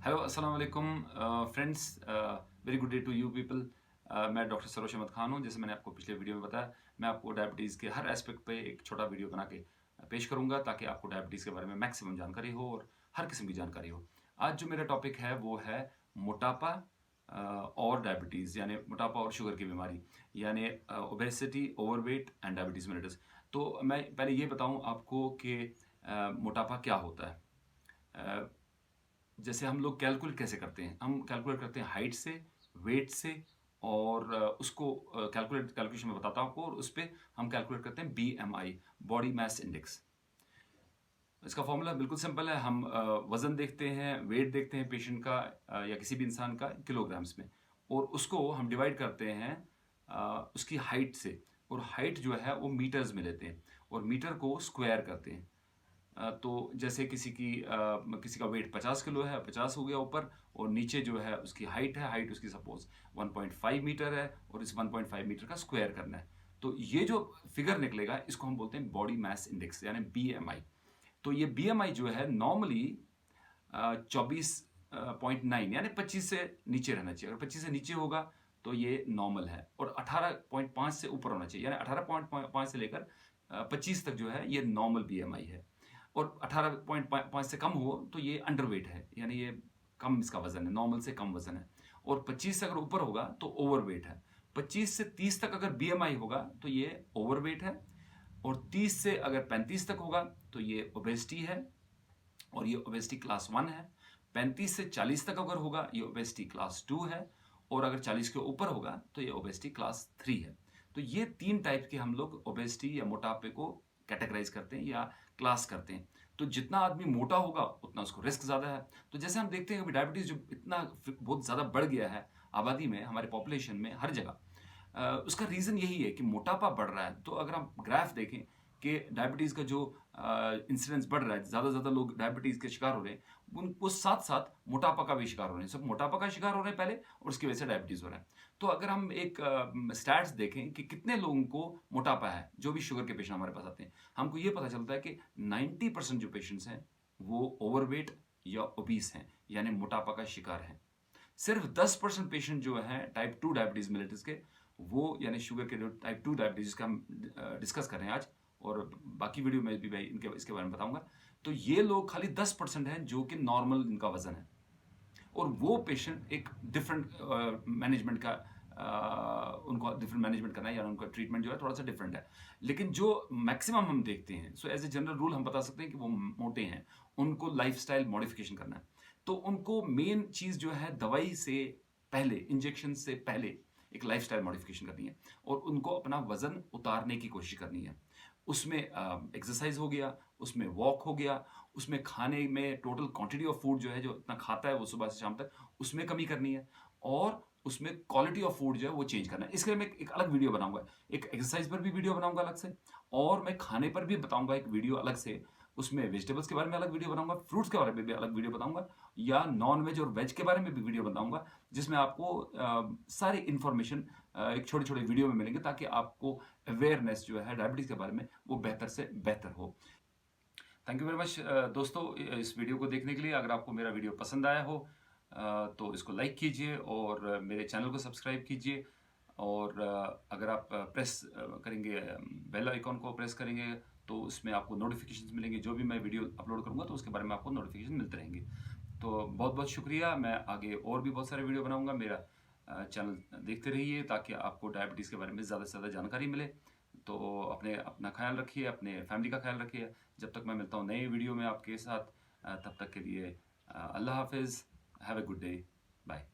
Hello अस्सलाम वालेकुम friends, very good day to you people. मैं डॉक्टर सरोज अहमद खान हूँ। जैसे मैंने आपको पिछले वीडियो में बताया, मैं आपको डायबिटीज़ के हर एस्पेक्ट पे एक छोटा वीडियो बना के पेश करूँगा ताकि आपको डायबिटीज़ के बारे में मैक्सिमम जानकारी हो और हर किस्म की जानकारी हो। आज जो मेरा टॉपिक है वो है मोटापा और डायबिटीज़, यानी मोटापा और शुगर की बीमारी, यानी obesity, overweight and diabetes mellitus. तो मैं पहले ये बताऊँ आपको कि मोटापा क्या होता है। अ, जैसे हम लोग कैलकुलेट कैसे करते हैं? हम कैलकुलेट करते हैं हाइट से, वेट से और उसको कैलकुलेशन में बताता हूँ आपको, और उसपे हम कैलकुलेट करते हैं बीएमआई, बॉडी मास इंडेक्स। इसका फॉर्मूला बिल्कुल सिंपल है। हम वज़न देखते हैं, वेट देखते हैं पेशेंट का या किसी भी इंसान का किलोग्राम्स में, और उसको हम डिवाइड करते हैं उसकी हाइट से, और हाइट जो है वो मीटर्स में लेते हैं और मीटर को स्क्वायर करते हैं। तो जैसे किसी का वेट 50 किलो है, 50 हो गया ऊपर, और नीचे जो है उसकी हाइट है, हाइट उसकी सपोज 1.5 मीटर है, और इस 1.5 मीटर का स्क्वायर करना है। तो ये जो फिगर निकलेगा इसको हम बोलते हैं बॉडी मास इंडेक्स, यानी बीएमआई। तो ये बीएमआई जो है नॉर्मली 24.9 यानी 25 से नीचे रहना चाहिए। अगर 25 से नीचे होगा तो ये नॉर्मल है, और 18.5 से ऊपर होना चाहिए, यानी 18.5 से लेकर 25 तक जो है ये नॉर्मल बीएमआई है। और 18.5 से कम हो तो ये अंडरवेट है, यानी ये कम इसका वजन है, नॉर्मल से कम वजन है। और 25 से अगर ऊपर होगा तो ओवरवेट है। 25 से 30 तक अगर बीएमआई होगा तो ये ओवरवेट है, और 30 से अगर 35 तक होगा तो ये ओबेसिटी है, और ये ओबेसिटी क्लास 1 है। 35 से 40 तक अगर होगा ये ओबेसिटी क्लास 2 है, और अगर 40 के ऊपर होगा तो ये ओबेसिटी क्लास 3 है। तो ये 3 टाइप के हम लोग ओबेसिटी या मोटापे को कैटेगराइज करते हैं या क्लास करते हैं। तो जितना आदमी मोटा होगा उतना उसको रिस्क ज़्यादा है। तो जैसे हम देखते हैं कि डायबिटीज़ जो इतना बहुत ज़्यादा बढ़ गया है आबादी में, हमारे पॉपुलेशन में, हर जगह, उसका रीज़न यही है कि मोटापा बढ़ रहा है। तो अगर हम ग्राफ देखें कि डायबिटीज़ का जो इंसिडेंस बढ़ रहा है, ज़्यादा से ज़्यादा लोग डायबिटीज़ के शिकार हो रहे हैं, उनको साथ साथ मोटापा का भी शिकार हो रहे हैं। सब मोटापा का शिकार हो रहे हैं पहले, और उसकी वजह से डायबिटीज़ हो रहा है। तो अगर हम एक स्टैट्स देखें कि कितने लोगों को मोटापा है, जो भी शुगर के पेशेंट हमारे पास आते हैं, हमको ये पता चलता है कि 90% जो पेशेंट्स हैं वो ओवरवेट या ओबीस हैं, यानी मोटापा का शिकार हैं। सिर्फ 10% पेशेंट जो हैं टाइप 2 डायबिटीज मिलेटस के, वो यानी शुगर के जो टाइप 2 डायबिटीज का हम डिस्कस कर रहे हैं आज, और बाकी वीडियो में भी मैं इसके बारे में बताऊंगा। तो ये लोग खाली 10% हैं जो कि नॉर्मल इनका वजन है, और वो पेशेंट एक डिफरेंट मैनेजमेंट का उनको डिफरेंट मैनेजमेंट करना है, या उनका ट्रीटमेंट जो है थोड़ा सा डिफरेंट है। लेकिन जो मैक्सिमम हम देखते हैं, so as a general rule हम बता सकते हैं कि वो मोटे हैं, उनको लाइफस्टाइल मॉडिफिकेशन करना है। तो उनको मेन चीज़ जो है दवाई से पहले, इंजेक्शन से पहले एक लाइफस्टाइल मॉडिफिकेशन करनी है, और उनको अपना वजन उतारने की कोशिश करनी है। उसमें एक्सरसाइज हो गया, उसमें वॉक हो गया, उसमें खाने में टोटल क्वांटिटी ऑफ फूड जो है, जो इतना खाता है वो सुबह से शाम तक, उसमें कमी करनी है, और उसमें क्वालिटी ऑफ फूड जो है वो चेंज करना है। इसके लिए मैं एक अलग वीडियो बनाऊंगा, एक एक्सरसाइज पर भी वीडियो बनाऊंगा अलग से, और मैं खाने पर भी बताऊंगा एक वीडियो अलग से। उसमें वेजिटेबल्स के बारे में अलग वीडियो बनाऊंगा, फ्रूट्स के बारे में भी अलग वीडियो बताऊंगा, या नॉन वेज और वेज के बारे में भी वीडियो बताऊंगा, जिसमें आपको सारी इंफॉर्मेशन एक छोटे छोटे वीडियो में मिलेंगे, ताकि आपको अवेयरनेस जो है डायबिटीज़ के बारे में वो बेहतर से बेहतर हो। थैंक यू वेरी मच दोस्तों, इस वीडियो को देखने के लिए। अगर आपको मेरा वीडियो पसंद आया हो तो इसको लाइक कीजिए, और मेरे चैनल को सब्सक्राइब कीजिए, और अगर आप प्रेस करेंगे, बेल आइकॉन को प्रेस करेंगे, तो उसमें आपको नोटिफिकेशंस मिलेंगे। जो भी मैं वीडियो अपलोड करूंगा तो उसके बारे में आपको नोटिफिकेशन मिलते रहेंगे। तो बहुत बहुत शुक्रिया। मैं आगे और भी बहुत सारे वीडियो बनाऊंगा। मेरा चैनल देखते रहिए ताकि आपको डायबिटीज़ के बारे में ज़्यादा से ज़्यादा जानकारी मिले। तो अपना ख्याल रखिए, अपने फैमिली का ख्याल रखिए। जब तक मैं मिलता हूँ नए वीडियो में आपके साथ, तब तक के लिए अल्लाह हाफिज़। Have a good day. Bye.